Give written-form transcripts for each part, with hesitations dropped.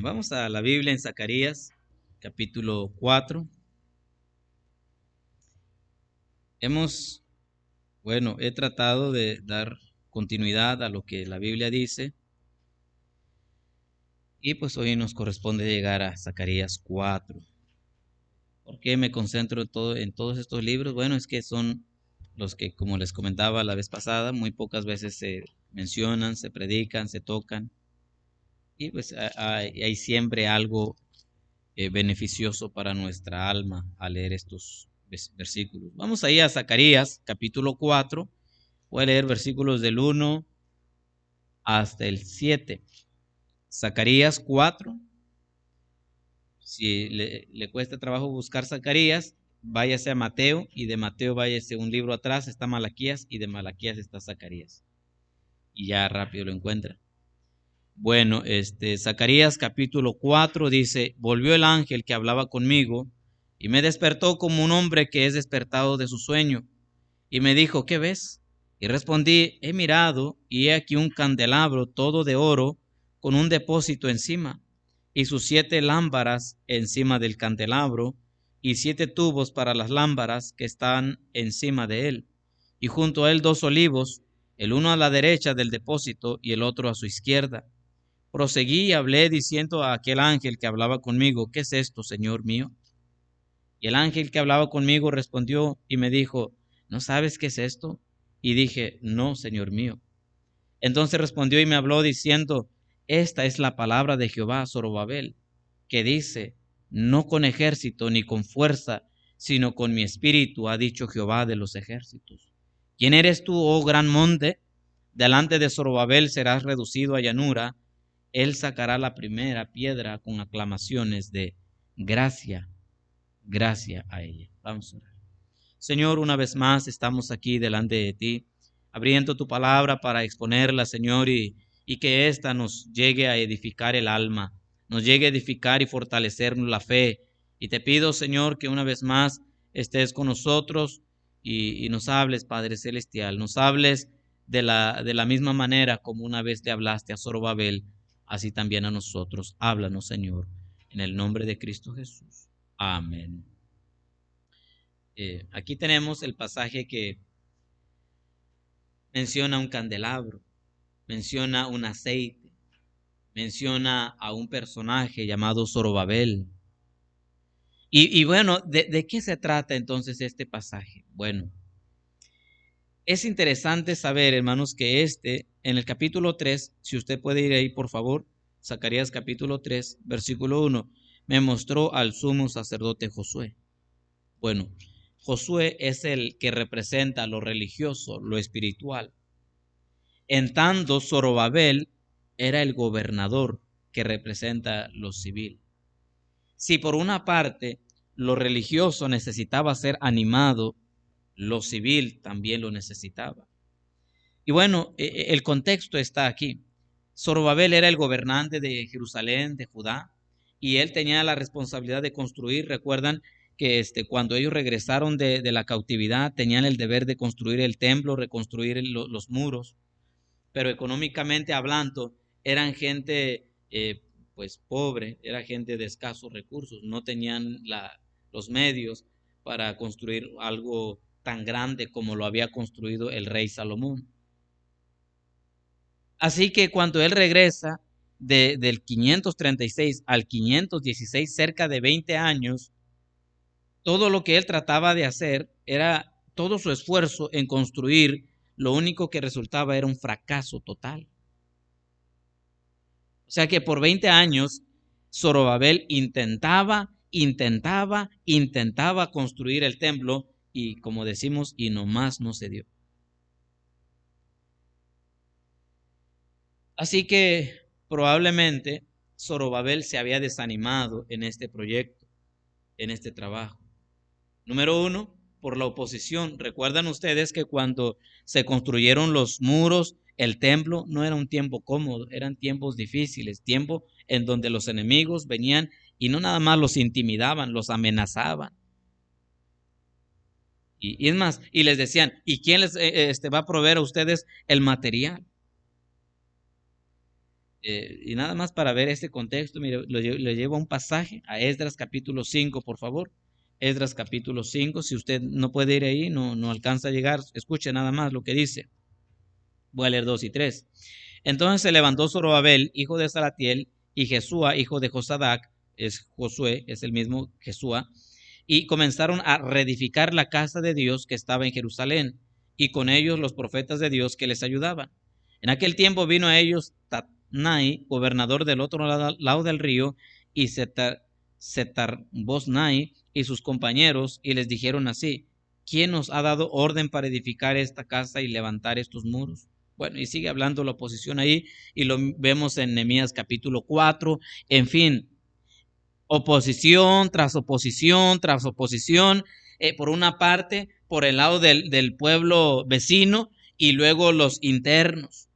Vamos a la Biblia en Zacarías, capítulo 4. He tratado de dar continuidad a lo que la Biblia dice y pues hoy nos corresponde llegar a Zacarías 4. ¿Por qué me concentro en todos estos libros? Bueno, es que son los que, como les comentaba la vez pasada, muy pocas veces se mencionan, se predican, se tocan y pues hay siempre algo beneficioso para nuestra alma al leer estos versículos. Vamos ahí a Zacarías, capítulo 4. Voy a leer versículos del 1 hasta el 7. Zacarías 4. Si le cuesta trabajo buscar Zacarías, váyase a Mateo, y de Mateo váyase un libro atrás, está Malaquías, y de Malaquías está Zacarías. Y ya rápido lo encuentra. Bueno, Zacarías capítulo 4 dice: volvió el ángel que hablaba conmigo y me despertó como un hombre que es despertado de su sueño, y me dijo: ¿qué ves? Y respondí: he mirado, y he aquí un candelabro todo de oro con un depósito encima, y sus 7 lámparas encima del candelabro, y 7 tubos para las lámparas que están encima de él, y junto a él 2 olivos, el uno a la derecha del depósito y el otro a su izquierda. Proseguí y hablé diciendo a aquel ángel que hablaba conmigo: ¿qué es esto, Señor mío? Y el ángel que hablaba conmigo respondió y me dijo: ¿no sabes qué es esto? Y dije: no, Señor mío. Entonces respondió y me habló diciendo: esta es la palabra de Jehová a Zorobabel, que dice: no con ejército ni con fuerza, sino con mi espíritu, ha dicho Jehová de los ejércitos. ¿Quién eres tú, oh gran monte? Delante de Zorobabel serás reducido a llanura. Él sacará la primera piedra con aclamaciones de gracia, gracia a ella. Vamos a orar. Señor, una vez más estamos aquí delante de ti, abriendo tu palabra para exponerla, Señor, y que ésta nos llegue a edificar el alma, nos llegue a edificar y fortalecernos la fe. Y te pido, Señor, que una vez más estés con nosotros y nos hables, Padre Celestial, nos hables de la misma manera como una vez te hablaste a Zorobabel, así también a nosotros. Háblanos, Señor, en el nombre de Cristo Jesús. Amén. Aquí tenemos el pasaje que menciona un candelabro, menciona un aceite, menciona a un personaje llamado Zorobabel. Y bueno, ¿de qué se trata entonces este pasaje? Bueno, es interesante saber, hermanos, que en el capítulo 3, si usted puede ir ahí, por favor, Zacarías capítulo 3, versículo 1, me mostró al sumo sacerdote Josué. Bueno, Josué es el que representa lo religioso, lo espiritual. En tanto, Zorobabel era el gobernador que representa lo civil. Si por una parte lo religioso necesitaba ser animado, lo civil también lo necesitaba. Y bueno, el contexto está aquí. Zorobabel era el gobernante de Jerusalén, de Judá, y él tenía la responsabilidad de construir. Recuerdan que cuando ellos regresaron de la cautividad, tenían el deber de construir el templo, reconstruir los muros, pero económicamente hablando, eran gente pues pobre, era gente de escasos recursos, no tenían los medios para construir algo tan grande como lo había construido el rey Salomón. Así que cuando él regresa del 536 al 516, cerca de 20 años, todo lo que él trataba de hacer era todo su esfuerzo en construir, lo único que resultaba era un fracaso total. O sea que por 20 años Zorobabel intentaba construir el templo y, como decimos, y nomás no se dio. Así que probablemente Zorobabel se había desanimado en este proyecto, en este trabajo. Número uno, por la oposición. Recuerdan ustedes que cuando se construyeron los muros, el templo, no era un tiempo cómodo, eran tiempos difíciles, tiempo en donde los enemigos venían y no nada más los intimidaban, los amenazaban. Y es más, y les decían: ¿y quién les va a proveer a ustedes el material? Y nada más para ver este contexto, mire, lo llevo a un pasaje, a Esdras capítulo 5, por favor. Esdras capítulo 5, si usted no puede ir ahí, no alcanza a llegar, escuche nada más lo que dice. Voy a leer 2 y 3. Entonces se levantó Zorobabel, hijo de Salatiel, y Jesúa, hijo de Josadac, es Josué, es el mismo Jesúa, y comenzaron a reedificar la casa de Dios que estaba en Jerusalén, y con ellos los profetas de Dios que les ayudaban. En aquel tiempo vino a ellos Tatnai, gobernador del otro lado del río, y Setar-Boznai y sus compañeros, y les dijeron así: ¿quién nos ha dado orden para edificar esta casa y levantar estos muros? Bueno, y sigue hablando la oposición ahí, y lo vemos en Nehemías capítulo 4, en fin, oposición tras oposición tras oposición, por una parte, por el lado del pueblo vecino, y luego los internos.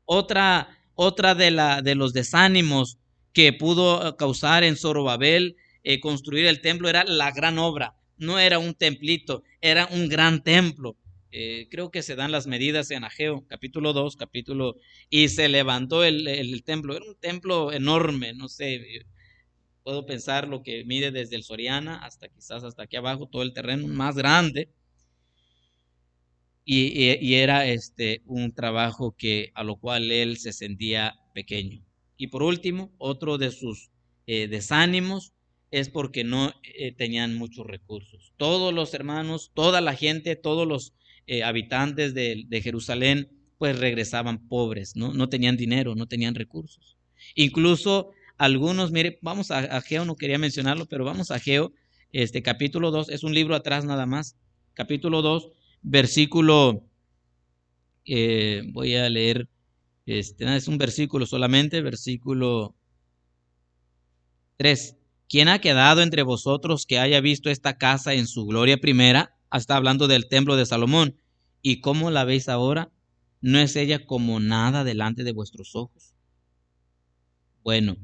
Otra de los desánimos que pudo causar en Zorobabel construir el templo era la gran obra. No era un templito, era un gran templo. Creo que se dan las medidas en Ageo, capítulo 2, y se levantó el templo. Era un templo enorme, no sé, puedo pensar lo que mide desde el Soriana hasta quizás hasta aquí abajo, todo el terreno más grande. Y era un trabajo a lo cual él se sentía pequeño. Y por último, otro de sus desánimos es porque no tenían muchos recursos. Todos los hermanos, toda la gente, todos los habitantes de Jerusalén, pues regresaban pobres, no tenían dinero, no tenían recursos. Incluso algunos, mire, vamos a Ageo, no quería mencionarlo, pero vamos a Ageo, capítulo 2, es un libro atrás nada más, capítulo 2, versículo, voy a leer, es un versículo solamente, versículo 3. ¿Quién ha quedado entre vosotros que haya visto esta casa en su gloria primera? Está hablando del templo de Salomón. ¿Y cómo la veis ahora? ¿No es ella como nada delante de vuestros ojos? Bueno,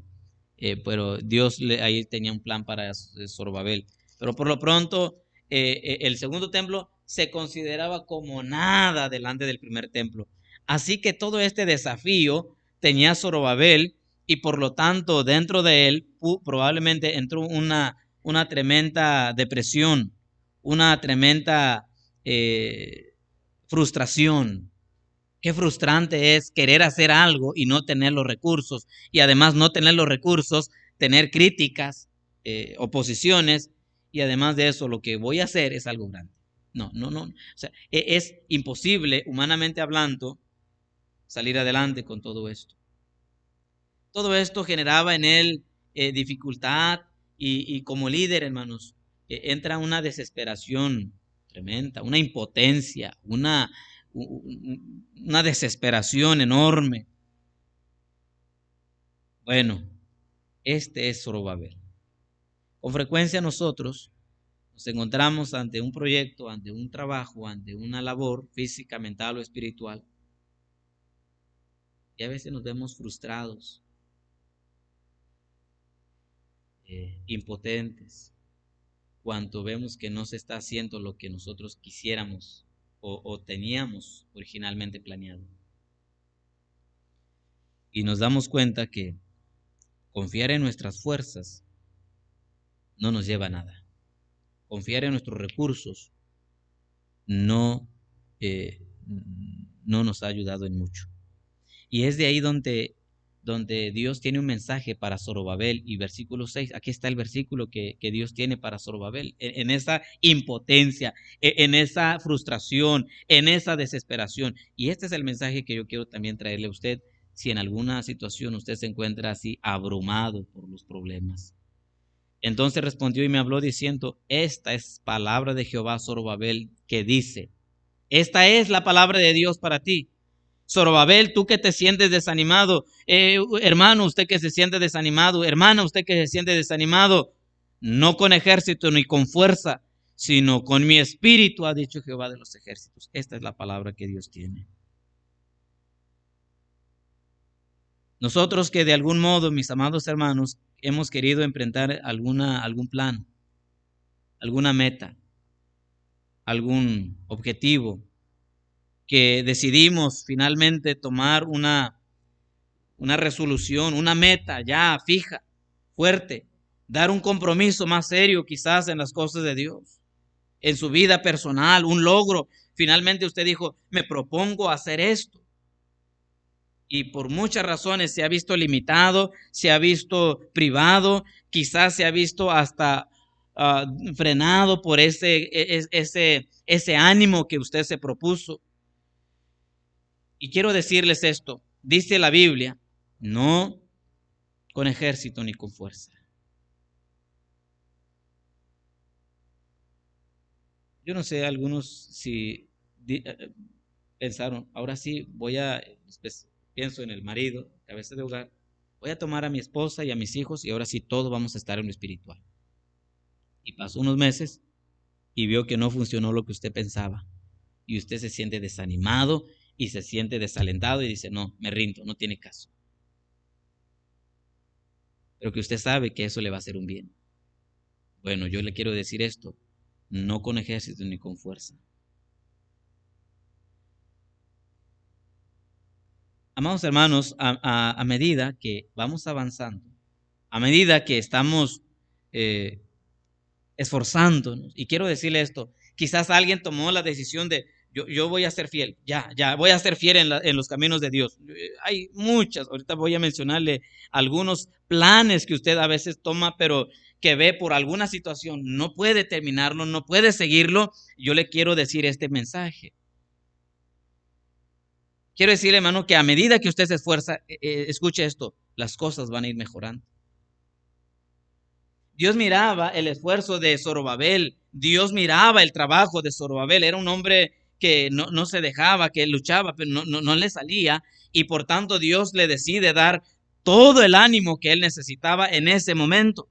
pero Dios ahí tenía un plan para Zorobabel. Pero por lo pronto, el segundo templo se consideraba como nada delante del primer templo. Así que todo este desafío tenía Zorobabel, y por lo tanto dentro de él probablemente entró una tremenda depresión, una tremenda frustración. Qué frustrante es querer hacer algo y no tener los recursos, y además no tener los recursos, tener críticas, oposiciones, y además de eso lo que voy a hacer es algo grande. No. O sea, es imposible, humanamente hablando, salir adelante con todo esto. Todo esto generaba en él dificultad, y como líder, hermanos, entra una desesperación tremenda, una impotencia, una desesperación enorme. Bueno, este es Zorobabel. Con frecuencia nosotros nos encontramos ante un proyecto, ante un trabajo, ante una labor física, mental o espiritual, y a veces nos vemos frustrados, impotentes, cuando vemos que no se está haciendo lo que nosotros quisiéramos o teníamos originalmente planeado. Y nos damos cuenta que confiar en nuestras fuerzas no nos lleva a nada. Confiar en nuestros recursos no, no nos ha ayudado en mucho. Y es de ahí donde Dios tiene un mensaje para Zorobabel. Y versículo 6, aquí está el versículo que Dios tiene para Zorobabel. En esa impotencia, en esa frustración, en esa desesperación. Y este es el mensaje que yo quiero también traerle a usted, si en alguna situación usted se encuentra así abrumado por los problemas. Entonces respondió y me habló diciendo: esta es palabra de Jehová, Zorobabel, que dice, esta es la palabra de Dios para ti. Zorobabel, tú que te sientes desanimado, hermano, usted que se siente desanimado, hermana, usted que se siente desanimado, no con ejército ni con fuerza, sino con mi espíritu, ha dicho Jehová de los ejércitos. Esta es la palabra que Dios tiene. Nosotros que de algún modo, mis amados hermanos, hemos querido emprender algún plan, alguna meta, algún objetivo, que decidimos finalmente tomar una resolución, una meta ya fija, fuerte, dar un compromiso más serio quizás en las cosas de Dios, en su vida personal, un logro. Finalmente usted dijo, me propongo hacer esto. Y por muchas razones se ha visto limitado, se ha visto privado, quizás se ha visto hasta frenado por ese ánimo que usted se propuso. Y quiero decirles esto, dice la Biblia, no con ejército ni con fuerza. Yo no sé, algunos si pensaron, ahora sí pienso en el marido, cabeza de hogar, voy a tomar a mi esposa y a mis hijos y ahora sí todos vamos a estar en lo espiritual. Y pasó unos meses y vio que no funcionó lo que usted pensaba. Y usted se siente desanimado y se siente desalentado y dice, no, me rindo, no tiene caso. Pero que usted sabe que eso le va a hacer un bien. Bueno, yo le quiero decir esto, no con ejército ni con fuerza. Amados hermanos, a medida que vamos avanzando, a medida que estamos esforzándonos, y quiero decirle esto, quizás alguien tomó la decisión de, yo voy a ser fiel, ya voy a ser fiel en los caminos de Dios. Hay muchas, ahorita voy a mencionarle algunos planes que usted a veces toma, pero que ve por alguna situación, no puede terminarlo, no puede seguirlo. Yo le quiero decir este mensaje. Quiero decirle, hermano, que a medida que usted se esfuerza, escuche esto, las cosas van a ir mejorando. Dios miraba el esfuerzo de Zorobabel, Dios miraba el trabajo de Zorobabel, era un hombre que no se dejaba, que luchaba, pero no le salía, y por tanto Dios le decide dar todo el ánimo que él necesitaba en ese momento.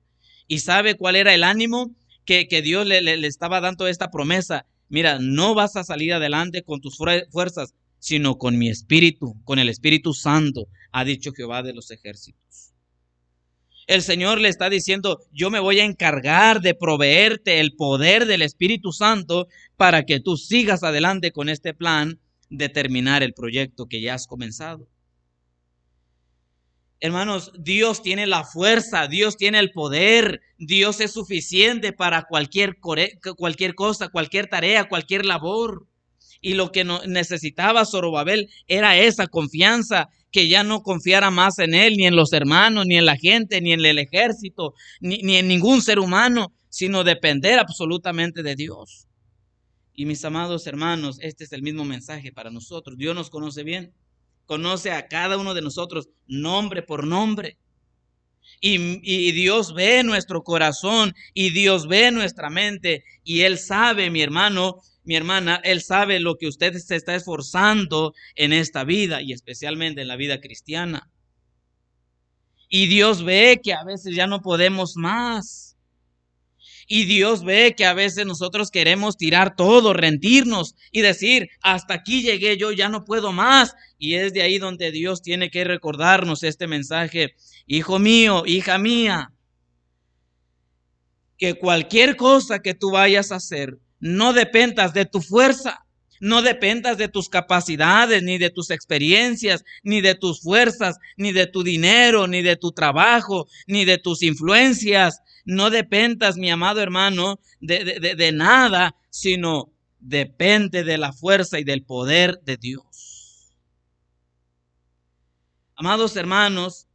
¿Y sabe cuál era el ánimo? Que Dios le estaba dando esta promesa. Mira, no vas a salir adelante con tus fuerzas, sino con mi espíritu, con el Espíritu Santo, ha dicho Jehová de los ejércitos. El Señor le está diciendo, yo me voy a encargar de proveerte el poder del Espíritu Santo para que tú sigas adelante con este plan de terminar el proyecto que ya has comenzado. Hermanos, Dios tiene la fuerza, Dios tiene el poder, Dios es suficiente para cualquier cosa, cualquier tarea, cualquier labor. Y lo que necesitaba Zorobabel era esa confianza, que ya no confiara más en él, ni en los hermanos, ni en la gente, ni en el ejército, ni en ningún ser humano, sino depender absolutamente de Dios. Y mis amados hermanos, este es el mismo mensaje para nosotros. Dios nos conoce bien, conoce a cada uno de nosotros nombre por nombre. Y Dios ve nuestro corazón y Dios ve nuestra mente y Él sabe, mi hermano, mi hermana, Él sabe lo que usted se está esforzando en esta vida y especialmente en la vida cristiana. Y Dios ve que a veces ya no podemos más. Y Dios ve que a veces nosotros queremos tirar todo, rendirnos y decir, hasta aquí llegué yo, ya no puedo más. Y es de ahí donde Dios tiene que recordarnos este mensaje. Hijo mío, hija mía, que cualquier cosa que tú vayas a hacer, no dependas de tu fuerza, no dependas de tus capacidades, ni de tus experiencias, ni de tus fuerzas, ni de tu dinero, ni de tu trabajo, ni de tus influencias. No dependas, mi amado hermano, de nada, sino depende de la fuerza y del poder de Dios. Amados hermanos,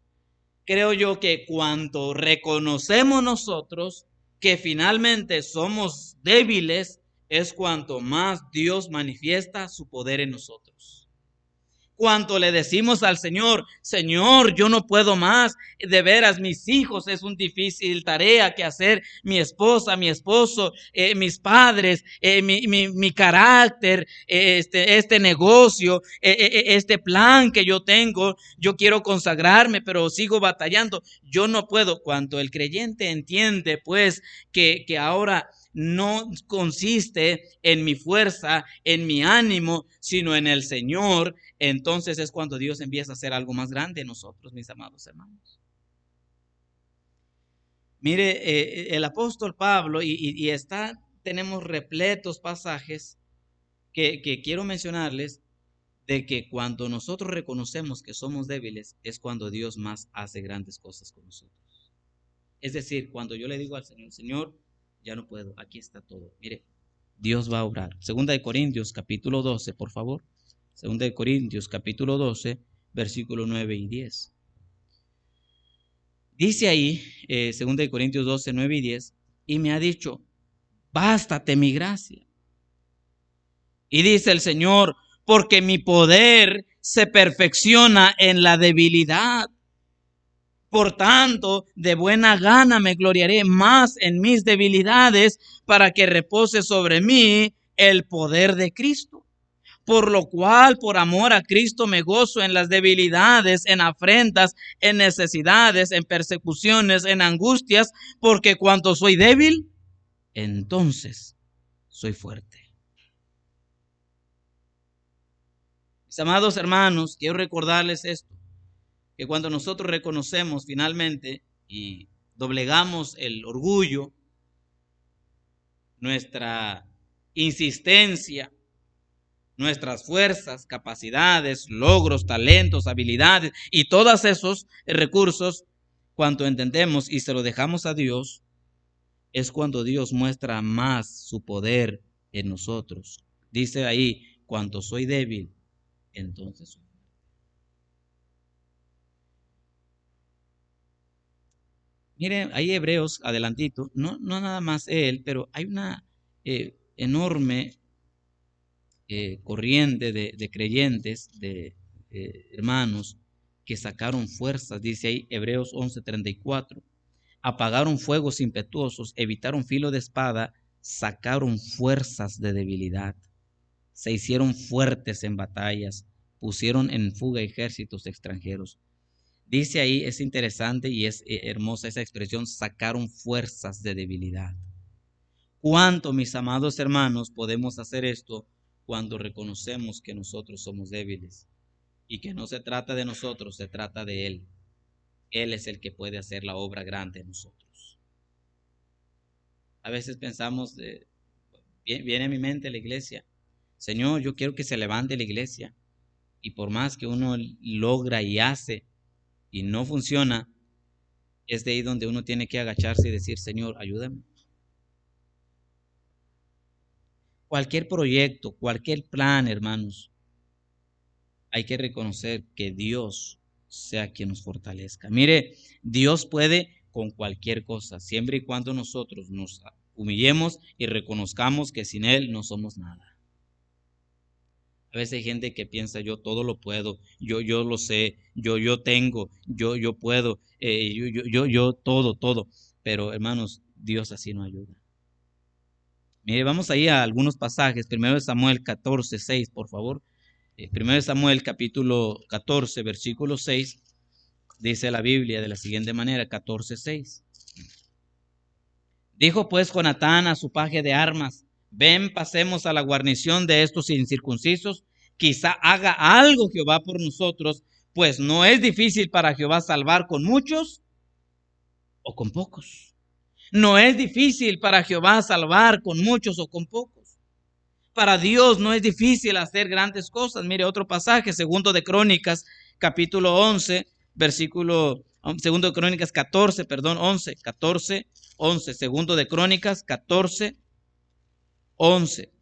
creo yo que cuando reconocemos nosotros que finalmente somos débiles, es cuanto más Dios manifiesta su poder en nosotros. Cuanto le decimos al Señor, Señor, yo no puedo más, de veras mis hijos es una difícil tarea que hacer, mi esposa, mi esposo, mis padres, mi carácter, este negocio, este plan que yo tengo, yo quiero consagrarme, pero sigo batallando, yo no puedo. Cuando el creyente entiende pues que ahora no consiste en mi fuerza, en mi ánimo, sino en el Señor, entonces es cuando Dios empieza a hacer algo más grande en nosotros, mis amados hermanos. Mire, el apóstol Pablo, tenemos repletos pasajes que quiero mencionarles de que cuando nosotros reconocemos que somos débiles, es cuando Dios más hace grandes cosas con nosotros. Es decir, cuando yo le digo al Señor, Señor, ya no puedo, aquí está todo. Mire, Dios va a obrar. Segunda de Corintios, capítulo 12, por favor. Segunda de Corintios, capítulo 12, versículo 9 y 10. Dice ahí, segunda de Corintios 12, 9 y 10, y me ha dicho, bástate mi gracia. Y dice el Señor, porque mi poder se perfecciona en la debilidad. Por tanto, de buena gana me gloriaré más en mis debilidades para que repose sobre mí el poder de Cristo. Por lo cual, por amor a Cristo, me gozo en las debilidades, en afrentas, en necesidades, en persecuciones, en angustias, porque cuando soy débil, entonces soy fuerte. Mis amados hermanos, quiero recordarles esto, que cuando nosotros reconocemos finalmente y doblegamos el orgullo, nuestra insistencia, nuestras fuerzas, capacidades, logros, talentos, habilidades y todos esos recursos, cuando entendemos y se lo dejamos a Dios, es cuando Dios muestra más su poder en nosotros. Dice ahí, cuando soy débil, entonces soy. Miren, hay Hebreos, adelantito, no nada más él, pero hay una enorme corriente de creyentes, de hermanos, que sacaron fuerzas, dice ahí Hebreos 11:34, apagaron fuegos impetuosos, evitaron filo de espada, sacaron fuerzas de debilidad, se hicieron fuertes en batallas, pusieron en fuga ejércitos extranjeros. Dice ahí, es interesante y es hermosa esa expresión, sacaron fuerzas de debilidad. ¿Cuánto, mis amados hermanos, podemos hacer esto cuando reconocemos que nosotros somos débiles y que no se trata de nosotros, se trata de Él? Él es el que puede hacer la obra grande en nosotros. A veces pensamos, viene a mi mente la iglesia, Señor, yo quiero que se levante la iglesia, y por más que uno logra y hace y no funciona, es de ahí donde uno tiene que agacharse y decir, Señor, ayúdame. Cualquier proyecto, cualquier plan, hermanos, hay que reconocer que Dios sea quien nos fortalezca. Mire, Dios puede con cualquier cosa, siempre y cuando nosotros nos humillemos y reconozcamos que sin Él no somos nada. A veces hay gente que piensa, yo todo lo puedo, yo lo sé, yo tengo, yo puedo, yo todo. Pero hermanos, Dios así no ayuda. Mire, vamos ahí a algunos pasajes. Primero de Samuel 14:6, por favor. Primero de Samuel capítulo 14, versículo 6, dice la Biblia de la siguiente manera, 14:6. Dijo pues Jonatán a su paje de armas, ven, pasemos a la guarnición de estos incircuncisos, quizá haga algo Jehová por nosotros, pues no es difícil para Jehová salvar con muchos o con pocos. No es difícil para Jehová salvar con muchos o con pocos. Para Dios no es difícil hacer grandes cosas. Mire otro pasaje, segundo de Crónicas, capítulo 11, versículo, segundo de Crónicas 14, perdón, 11, 14, 11, segundo de Crónicas 14, 11.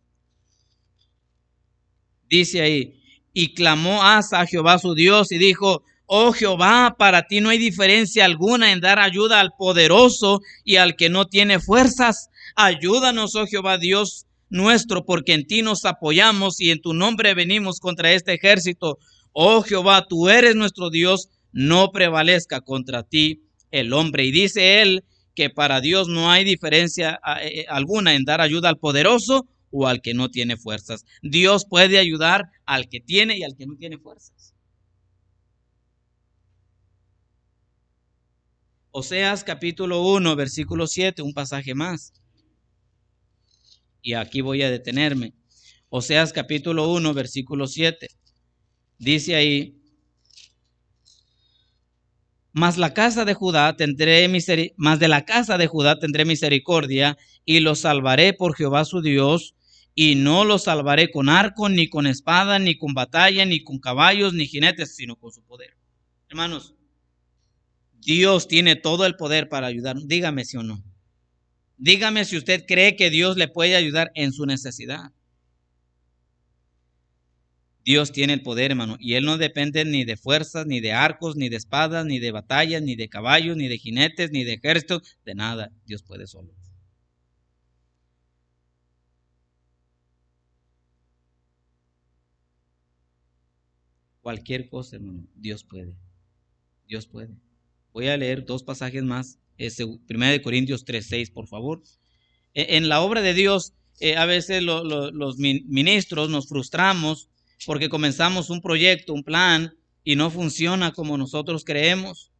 Dice ahí, y clamó Asa a Jehová su Dios y dijo, oh Jehová, para ti no hay diferencia alguna en dar ayuda al poderoso y al que no tiene fuerzas. Ayúdanos, oh Jehová Dios nuestro, porque en ti nos apoyamos y en tu nombre venimos contra este ejército. Oh Jehová, tú eres nuestro Dios, no prevalezca contra ti el hombre. Y dice él que para Dios no hay diferencia alguna en dar ayuda al poderoso o al que no tiene fuerzas. Dios puede ayudar al que tiene y al que no tiene fuerzas. Oseas capítulo 1, versículo 7, un pasaje más. Y aquí voy a detenerme. Oseas capítulo 1, versículo 7. Dice ahí, mas de la casa de Judá tendré misericordia y los salvaré por Jehová su Dios, y no los salvaré con arco, ni con espada, ni con batalla, ni con caballos, ni jinetes, sino con su poder. Hermanos, Dios tiene todo el poder para ayudarnos. Dígame si o no. Dígame si usted cree que Dios le puede ayudar en su necesidad. Dios tiene el poder, hermano, y Él no depende ni de fuerzas, ni de arcos, ni de espadas, ni de batallas, ni de caballos, ni de jinetes, ni de ejércitos, de nada. Dios puede solo. Cualquier cosa, hermano, Dios puede. Dios puede. Voy a leer dos pasajes más. 1 Corintios 3:6, por favor. En la obra de Dios, a veces los ministros nos frustramos porque comenzamos un proyecto, un plan, y no funciona como nosotros creemos,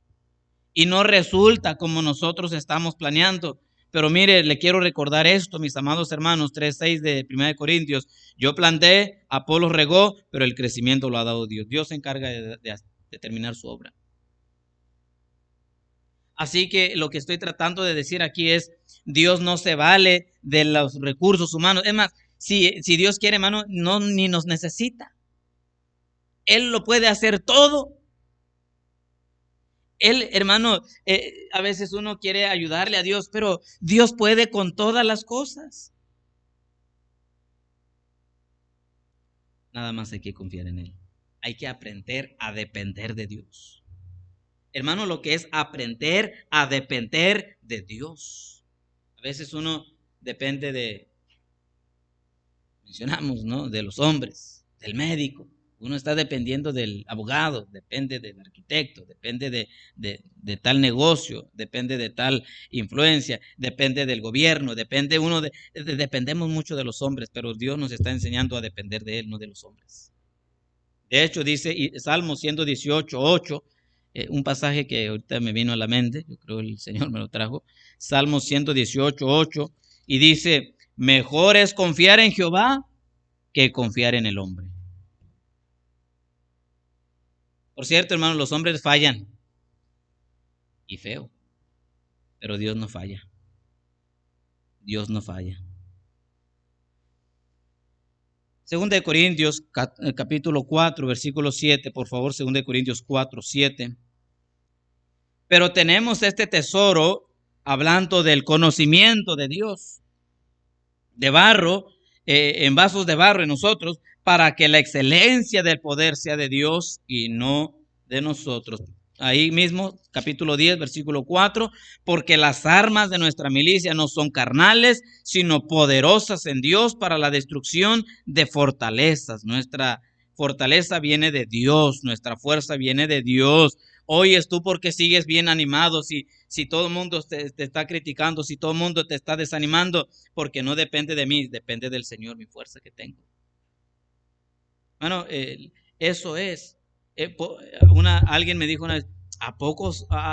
y no resulta como nosotros estamos planeando. Pero mire, le quiero recordar esto, mis amados hermanos, 3:6 de 1 Corintios. Yo planté, Apolo regó, pero el crecimiento lo ha dado Dios. Dios se encarga de terminar su obra. Así que lo que estoy tratando de decir aquí es, Dios no se vale de los recursos humanos. Es más, si Dios quiere, hermano, no ni nos necesita. Él lo puede hacer todo. Él, hermano, a veces uno quiere ayudarle a Dios, pero Dios puede con todas las cosas. Nada más hay que confiar en Él. Hay que aprender a depender de Dios. Hermano, lo que es aprender a depender de Dios. A veces uno depende mencionamos, ¿no? De los hombres, del médico. Uno está dependiendo del abogado, depende del arquitecto, depende de tal negocio, depende de tal influencia, depende del gobierno, dependemos mucho de los hombres, pero Dios nos está enseñando a depender de Él, no de los hombres. De hecho, dice Salmo 118:8, un pasaje que ahorita me vino a la mente, yo creo el Señor me lo trajo, Salmo 118:8, y dice, mejor es confiar en Jehová que confiar en el hombre. Por cierto, hermanos, los hombres fallan, y feo, pero Dios no falla. Dios no falla. Segunda de Corintios, capítulo 4, versículo 7, por favor, Segunda de Corintios 4:7. Pero tenemos este tesoro, hablando del conocimiento de Dios, de barro, en vasos de barro en nosotros, para que la excelencia del poder sea de Dios y no de nosotros. Ahí mismo, capítulo 10, versículo 4, porque las armas de nuestra milicia no son carnales, sino poderosas en Dios para la destrucción de fortalezas. Nuestra fortaleza viene de Dios, nuestra fuerza viene de Dios. Oyes tú porque sigues bien animado, si todo el mundo te está criticando, si todo el mundo te está desanimando, porque no depende de mí, depende del Señor mi fuerza que tengo. Bueno, eso es. Alguien me dijo una vez, ¿a poco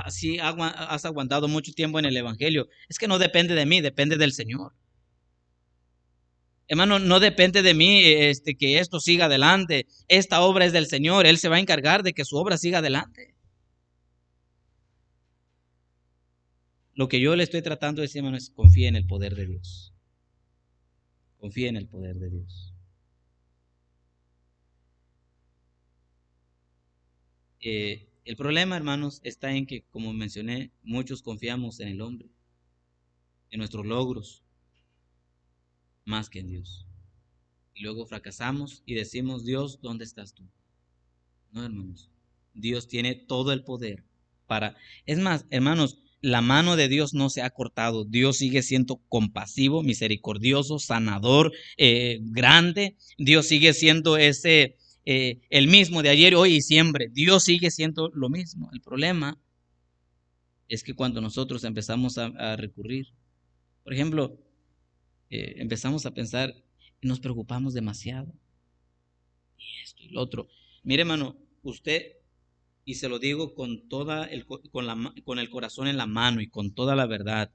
sí has aguantado mucho tiempo en el Evangelio? Es que no depende de mí, depende del Señor. Hermano, no depende de mí que esto siga adelante. Esta obra es del Señor, Él se va a encargar de que su obra siga adelante. Lo que yo le estoy tratando de decir, hermano, es confía en el poder de Dios. Confía en el poder de Dios. El problema, hermanos, está en que, como mencioné, muchos confiamos en el hombre, en nuestros logros, más que en Dios. Y luego fracasamos y decimos, Dios, ¿dónde estás tú? No, hermanos, Dios tiene todo el poder para... Es más, hermanos, la mano de Dios no se ha cortado. Dios sigue siendo compasivo, misericordioso, sanador, grande. Dios sigue siendo el mismo de ayer, hoy y siempre. Dios sigue siendo lo mismo. El problema es que cuando nosotros empezamos a recurrir, por ejemplo, empezamos a pensar y nos preocupamos demasiado. Y esto y lo otro. Mire, hermano, usted, y se lo digo con el corazón en la mano y con toda la verdad,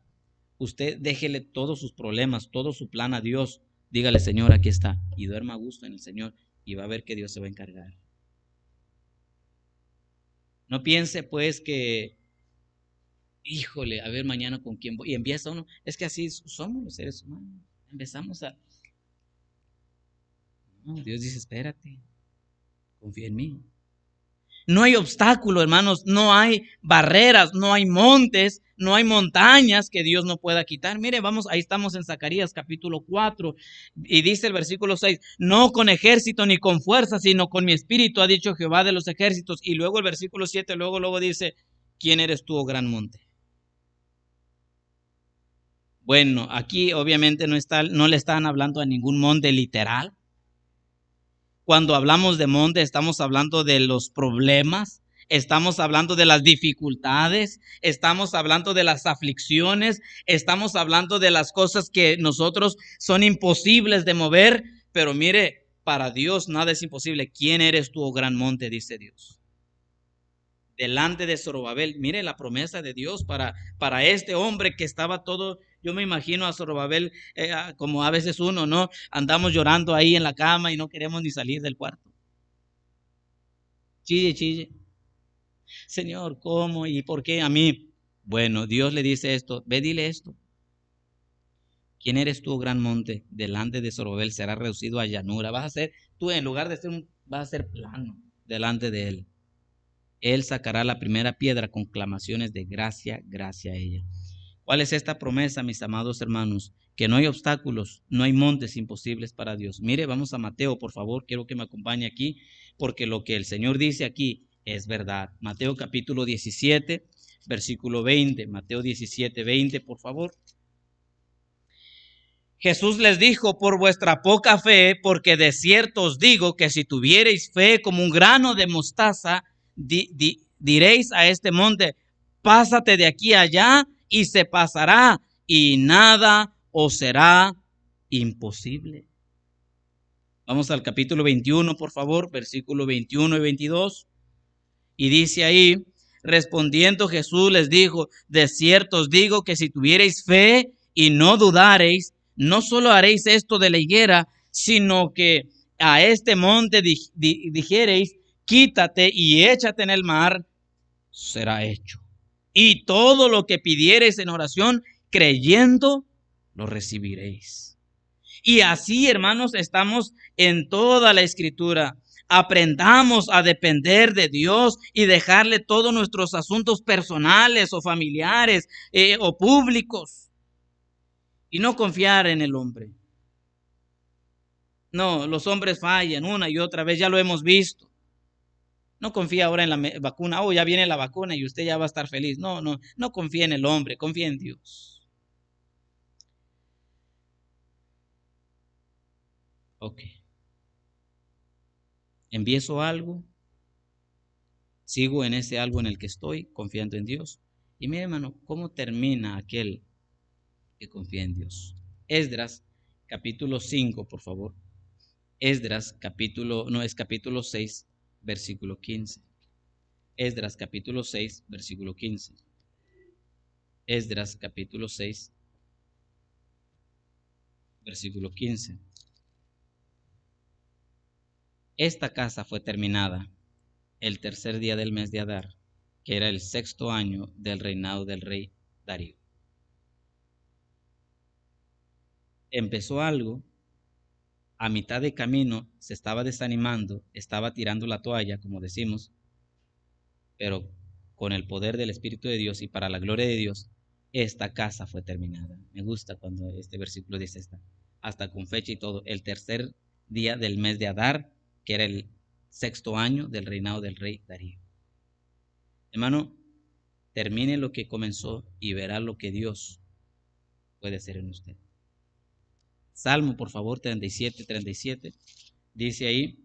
usted déjele todos sus problemas, todo su plan a Dios. Dígale, Señor, aquí está. Y duerma a gusto en el Señor y va a ver que Dios se va a encargar. No piense pues que, híjole, a ver mañana con quién voy. Y empieza uno, es que así somos los seres humanos. Empezamos No, Dios dice, espérate, confía en mí. No hay obstáculo, hermanos, no hay barreras, no hay montes, no hay montañas que Dios no pueda quitar. Mire, vamos, ahí estamos en Zacarías capítulo 4 y dice el versículo 6, no con ejército ni con fuerza, sino con mi espíritu, ha dicho Jehová de los ejércitos. Y luego el versículo 7, luego dice, ¿quién eres tú, oh gran monte? Bueno, aquí obviamente no le están hablando a ningún monte literal. Cuando hablamos de monte, estamos hablando de los problemas, estamos hablando de las dificultades, estamos hablando de las aflicciones, estamos hablando de las cosas que nosotros son imposibles de mover, pero mire, para Dios nada es imposible. ¿Quién eres tú, oh gran monte? Dice Dios. Delante de Zorobabel, mire la promesa de Dios para este hombre que estaba todo. Yo me imagino a Zorobabel como a veces uno, ¿no? Andamos llorando ahí en la cama y no queremos ni salir del cuarto. Chille, chille. Señor, ¿cómo y por qué a mí? Bueno, Dios le dice esto, ve, dile esto. ¿Quién eres tú, gran monte? Delante de Zorobabel será reducido a llanura. Vas a ser, tú en lugar de ser vas a ser plano delante de él. Él sacará la primera piedra con clamaciones de gracia, gracia a ella. ¿Cuál es esta promesa, mis amados hermanos? Que no hay obstáculos, no hay montes imposibles para Dios. Mire, vamos a Mateo, por favor, quiero que me acompañe aquí, porque lo que el Señor dice aquí es verdad. Mateo capítulo 17, versículo 20. Mateo 17, 20, por favor. Jesús les dijo, por vuestra poca fe, porque de cierto os digo que si tuviereis fe como un grano de mostaza, diréis a este monte, pásate de aquí a allá, y se pasará, y nada os será imposible. Vamos al capítulo 21, por favor, versículo 21 y 22. Y dice ahí, respondiendo Jesús les dijo, de cierto os digo que si tuviereis fe y no dudareis, no solo haréis esto de la higuera, sino que a este monte dijereis, quítate y échate en el mar, será hecho. Y todo lo que pidiereis en oración, creyendo, lo recibiréis. Y así, hermanos, estamos en toda la Escritura. Aprendamos a depender de Dios y dejarle todos nuestros asuntos personales o familiares o públicos. Y no confiar en el hombre. No, los hombres fallan una y otra vez, ya lo hemos visto. No confía ahora en la vacuna, ya viene la vacuna y usted ya va a estar feliz. No confía en el hombre, confía en Dios. Ok. Empiezo algo, sigo en ese algo en el que estoy, confiando en Dios. Y mire, hermano, ¿cómo termina aquel que confía en Dios? Esdras, capítulo 5, por favor. Esdras, capítulo 6, versículo 15. Esdras, capítulo 6, versículo 15. Esdras, capítulo 6, versículo 15. Esta casa fue terminada el tercer día del mes de Adar, que era el sexto año del reinado del rey Darío. Empezó algo, a mitad de camino se estaba desanimando, estaba tirando la toalla, como decimos, pero con el poder del Espíritu de Dios y para la gloria de Dios, esta casa fue terminada. Me gusta cuando este versículo dice esta, hasta con fecha y todo, el tercer día del mes de Adar, que era el sexto año del reinado del rey Darío. Hermano, termine lo que comenzó y verá lo que Dios puede hacer en usted. Salmo, por favor, 37, 37. Dice ahí,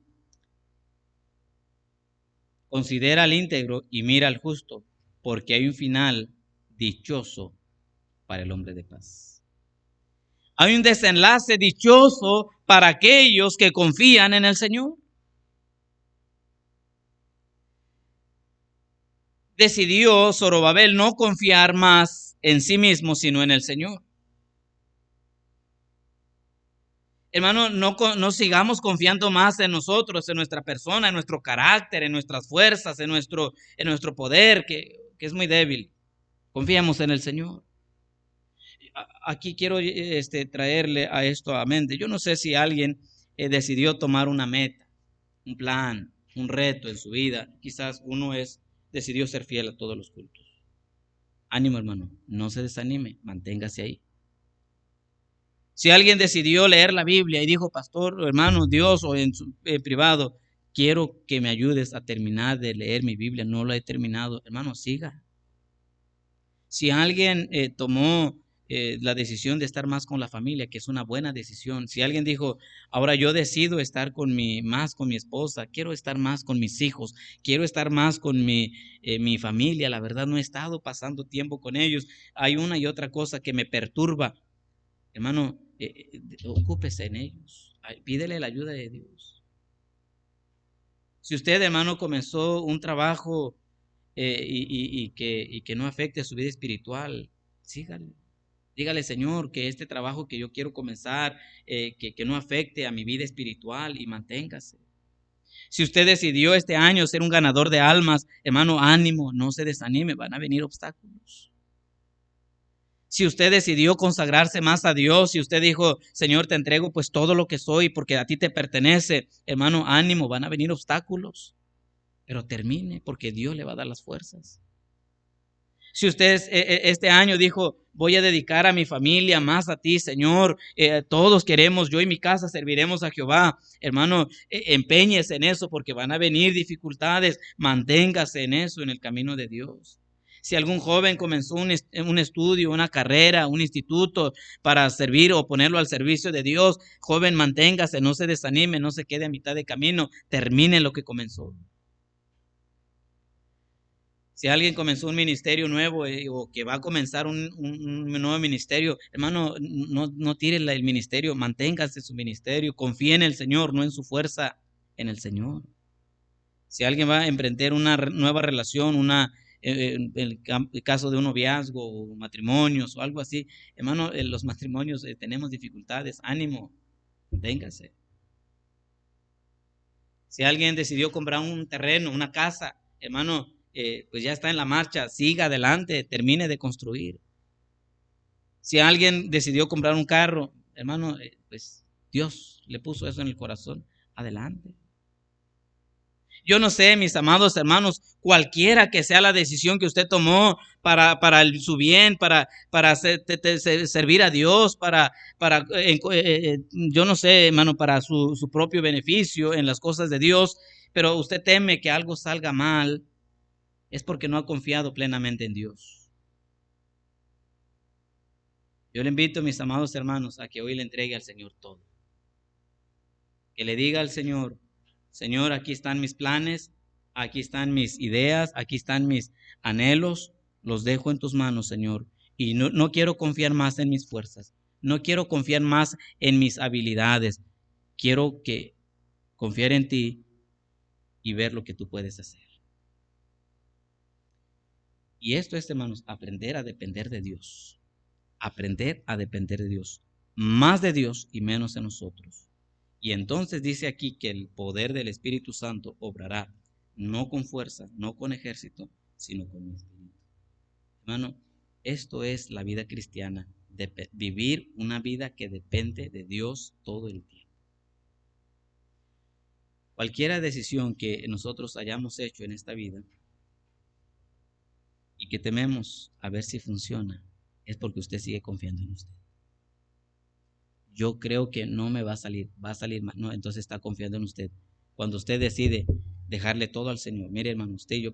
considera al íntegro y mira al justo, porque hay un final dichoso para el hombre de paz. Hay un desenlace dichoso para aquellos que confían en el Señor. Decidió Zorobabel no confiar más en sí mismo, sino en el Señor. Hermano, no sigamos confiando más en nosotros, en nuestra persona, en nuestro carácter, en nuestras fuerzas, en nuestro poder, que es muy débil. Confiamos en el Señor. Aquí quiero traerle a esto a mente. Yo no sé si alguien decidió tomar una meta, un plan, un reto en su vida, quizás decidió ser fiel a todos los cultos. Ánimo, hermano, no se desanime, manténgase ahí. Si alguien decidió leer la Biblia y dijo, pastor, hermano, Dios, o en privado, quiero que me ayudes a terminar de leer mi Biblia, no la he terminado, hermano, siga. Si alguien tomó la decisión de estar más con la familia, que es una buena decisión. Si alguien dijo, ahora yo decido estar más con mi esposa, quiero estar más con mis hijos, quiero estar más con mi familia, la verdad no he estado pasando tiempo con ellos, hay una y otra cosa que me perturba. Hermano, ocúpese en ellos, pídele la ayuda de Dios. Si usted, hermano, comenzó un trabajo y que no afecte a su vida espiritual, sígale. Dígale, Señor, que este trabajo que yo quiero comenzar, que no afecte a mi vida espiritual, y manténgase. Si usted decidió este año ser un ganador de almas, hermano, ánimo, no se desanime, van a venir obstáculos. Si usted decidió consagrarse más a Dios, si usted dijo, Señor, te entrego pues todo lo que soy porque a ti te pertenece, hermano, ánimo, van a venir obstáculos, pero termine porque Dios le va a dar las fuerzas. Si usted este año dijo, voy a dedicar a mi familia más a ti, Señor, todos queremos, yo y mi casa serviremos a Jehová, hermano, empeñese en eso porque van a venir dificultades, manténgase en eso, en el camino de Dios. Si algún joven comenzó un estudio, una carrera, un instituto para servir o ponerlo al servicio de Dios, joven, manténgase, no se desanime, no se quede a mitad de camino, termine lo que comenzó. Si alguien comenzó un ministerio nuevo o que va a comenzar un nuevo ministerio, hermano, no tire el ministerio, manténgase su ministerio, confíe en el Señor, no en su fuerza, en el Señor. Si alguien va a emprender una nueva relación, el caso de un noviazgo o matrimonios o algo así, hermano, en los matrimonios tenemos dificultades, ánimo, manténgase. Si alguien decidió comprar un terreno, una casa, hermano, pues ya está en la marcha, siga adelante, termine de construir. Si alguien decidió comprar un carro, hermano, pues Dios le puso eso en el corazón, adelante. Yo no sé, mis amados hermanos, cualquiera que sea la decisión que usted tomó para su bien, para servir a Dios, yo no sé, hermano, para su propio beneficio en las cosas de Dios, pero usted teme que algo salga mal, es porque no ha confiado plenamente en Dios. Yo le invito, mis amados hermanos, a que hoy le entregue al Señor todo. Que le diga al Señor, Señor, aquí están mis planes, aquí están mis ideas, aquí están mis anhelos, los dejo en tus manos, Señor. Y no quiero confiar más en mis fuerzas, no quiero confiar más en mis habilidades, quiero confiar en ti y ver lo que tú puedes hacer. Y esto es, hermanos, aprender a depender de Dios. Aprender a depender de Dios. Más de Dios y menos de nosotros. Y entonces dice aquí que el poder del Espíritu Santo obrará, no con fuerza, no con ejército, sino con mi espíritu. Hermano, esto es la vida cristiana, vivir una vida que depende de Dios todo el tiempo. Cualquier decisión que nosotros hayamos hecho en esta vida y que tememos a ver si funciona, es porque usted sigue confiando en usted. Yo creo que no me va a salir mal, no, entonces está confiando en usted. Cuando usted decide dejarle todo al Señor, mire, hermano, usted y yo podemos